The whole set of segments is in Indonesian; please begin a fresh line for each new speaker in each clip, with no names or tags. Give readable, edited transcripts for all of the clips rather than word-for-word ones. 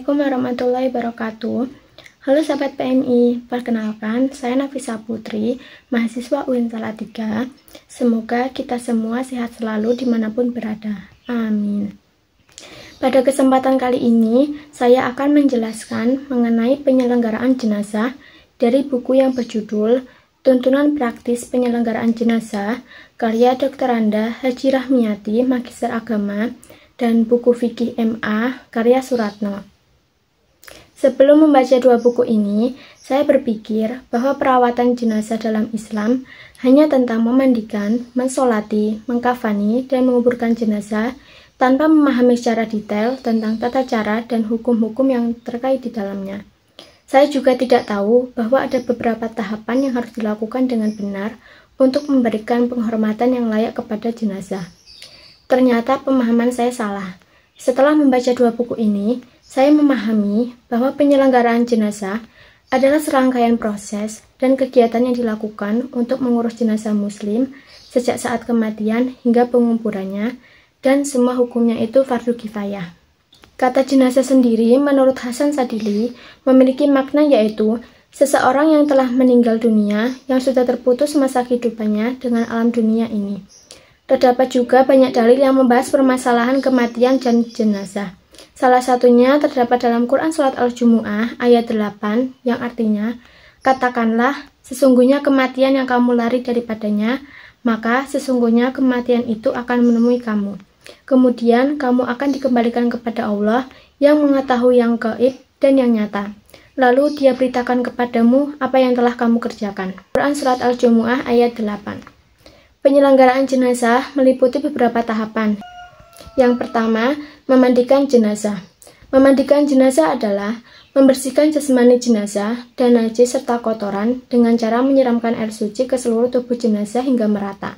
Assalamualaikum warahmatullahi wabarakatuh. Halo sahabat PMI, perkenalkan saya Nafisa Putri, mahasiswa UIN Salatiga. Semoga kita semua sehat selalu dimanapun berada. Amin. Pada kesempatan kali ini, saya akan menjelaskan mengenai penyelenggaraan jenazah dari buku yang berjudul Tuntunan Praktis Penyelenggaraan Jenazah, karya Dr. Anda Haji Rahmiati, Magister Agama, dan buku Fikih MA, karya Suratno. Sebelum membaca dua buku ini, saya berpikir bahwa perawatan jenazah dalam Islam hanya tentang memandikan, mensolati, mengkafani, dan menguburkan jenazah tanpa memahami secara detail tentang tata cara dan hukum-hukum yang terkait di dalamnya. Saya juga tidak tahu bahwa ada beberapa tahapan yang harus dilakukan dengan benar untuk memberikan penghormatan yang layak kepada jenazah. Ternyata pemahaman saya salah. Setelah membaca dua buku ini, saya memahami bahwa penyelenggaraan jenazah adalah serangkaian proses dan kegiatan yang dilakukan untuk mengurus jenazah muslim sejak saat kematian hingga penguburannya, dan semua hukumnya itu fardu kifayah. Kata jenazah sendiri menurut Hasan Sadili memiliki makna yaitu seseorang yang telah meninggal dunia yang sudah terputus masa kehidupannya dengan alam dunia ini. Terdapat juga banyak dalil yang membahas permasalahan kematian dan jenazah. Salah satunya terdapat dalam Quran Surat Al-Jumu'ah ayat 8 yang artinya, katakanlah, sesungguhnya kematian yang kamu lari daripadanya, maka sesungguhnya kematian itu akan menemui kamu. Kemudian kamu akan dikembalikan kepada Allah yang mengetahui yang gaib dan yang nyata. Lalu dia beritakan kepadamu apa yang telah kamu kerjakan. Quran Surat Al-Jumu'ah ayat 8. Penyelenggaraan jenazah meliputi beberapa tahapan. Yang pertama, memandikan jenazah. Memandikan jenazah adalah membersihkan jasmani jenazah dan najis serta kotoran dengan cara menyiramkan air suci ke seluruh tubuh jenazah hingga merata.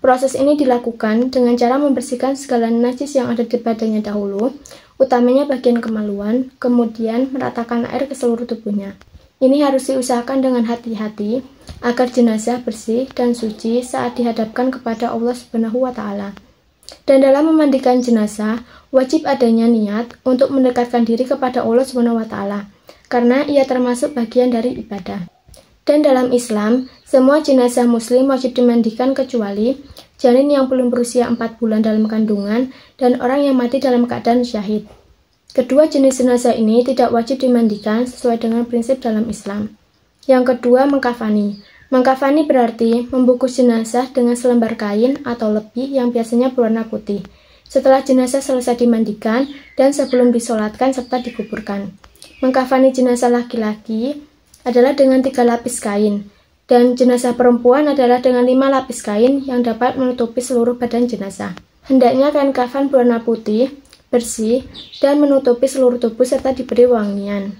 Proses ini dilakukan dengan cara membersihkan segala najis yang ada di badannya dahulu, utamanya bagian kemaluan, kemudian meratakan air ke seluruh tubuhnya. Ini harus diusahakan dengan hati-hati agar jenazah bersih dan suci saat dihadapkan kepada Allah Subhanahu wa Ta'ala. Dan dalam memandikan jenazah, wajib adanya niat untuk mendekatkan diri kepada Allah Subhanahu wa Ta'ala, karena ia termasuk bagian dari ibadah. Dan dalam Islam, semua jenazah muslim wajib dimandikan kecuali janin yang belum berusia 4 bulan dalam kandungan dan orang yang mati dalam keadaan syahid. Kedua jenis jenazah ini tidak wajib dimandikan sesuai dengan prinsip dalam Islam. Yang kedua, mengkafani. Mengkafani berarti membungkus jenazah dengan selembar kain atau lebih yang biasanya berwarna putih. Setelah jenazah selesai dimandikan dan sebelum disolatkan serta dikuburkan. Mengkafani jenazah laki-laki adalah dengan 3 lapis kain, dan jenazah perempuan adalah dengan 5 lapis kain yang dapat menutupi seluruh badan jenazah. Hendaknya kain kafan berwarna putih, bersih, dan menutupi seluruh tubuh serta diberi wangian.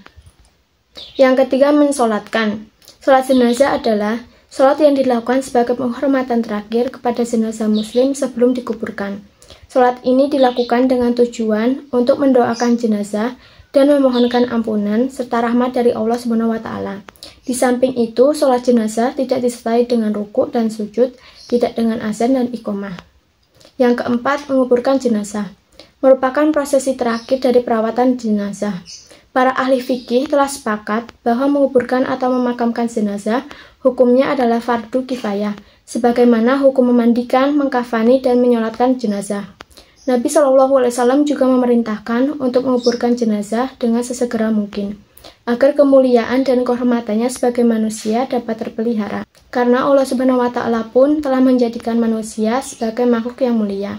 Yang ketiga, mensolatkan. Sholat jenazah adalah sholat yang dilakukan sebagai penghormatan terakhir kepada jenazah muslim sebelum dikuburkan. Sholat ini dilakukan dengan tujuan untuk mendoakan jenazah dan memohonkan ampunan serta rahmat dari Allah Subhanahu wa Ta'ala. Di samping itu, sholat jenazah tidak disertai dengan rukuk dan sujud, tidak dengan azan dan iqomah. Yang keempat, menguburkan jenazah. Merupakan prosesi terakhir dari perawatan jenazah. Para ahli fikih telah sepakat bahwa menguburkan atau memakamkan jenazah hukumnya adalah fardu kifayah, sebagaimana hukum memandikan, mengkafani, dan menyolatkan jenazah. Nabi SAW juga memerintahkan untuk menguburkan jenazah dengan sesegera mungkin, agar kemuliaan dan kehormatannya sebagai manusia dapat terpelihara. Karena Allah Subhanahu wa Ta'ala pun telah menjadikan manusia sebagai makhluk yang mulia.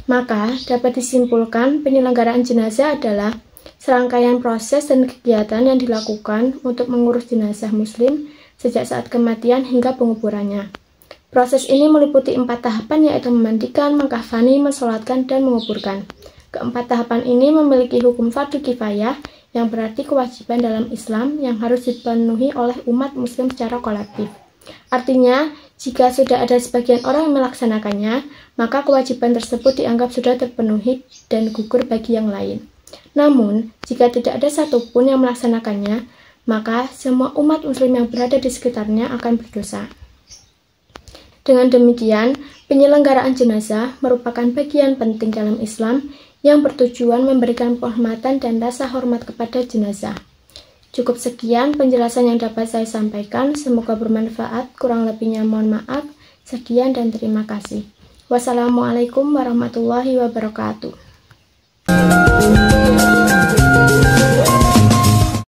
Maka, dapat disimpulkan penyelenggaraan jenazah adalah serangkaian proses dan kegiatan yang dilakukan untuk mengurus jenazah muslim sejak saat kematian hingga penguburannya. Proses ini meliputi 4 tahapan yaitu memandikan, mengkafani, mensolatkan, dan menguburkan. Keempat tahapan ini memiliki hukum fardu kifayah yang berarti kewajiban dalam Islam yang harus dipenuhi oleh umat muslim secara kolektif. Artinya, jika sudah ada sebagian orang yang melaksanakannya, maka kewajiban tersebut dianggap sudah terpenuhi dan gugur bagi yang lain. Namun, jika tidak ada satupun yang melaksanakannya, maka semua umat muslim yang berada di sekitarnya akan berdosa. Dengan demikian, penyelenggaraan jenazah merupakan bagian penting dalam Islam yang bertujuan memberikan penghormatan dan rasa hormat kepada jenazah. Cukup sekian penjelasan yang dapat saya sampaikan, semoga bermanfaat, kurang lebihnya mohon maaf. Sekian dan terima kasih. Wassalamualaikum warahmatullahi wabarakatuh.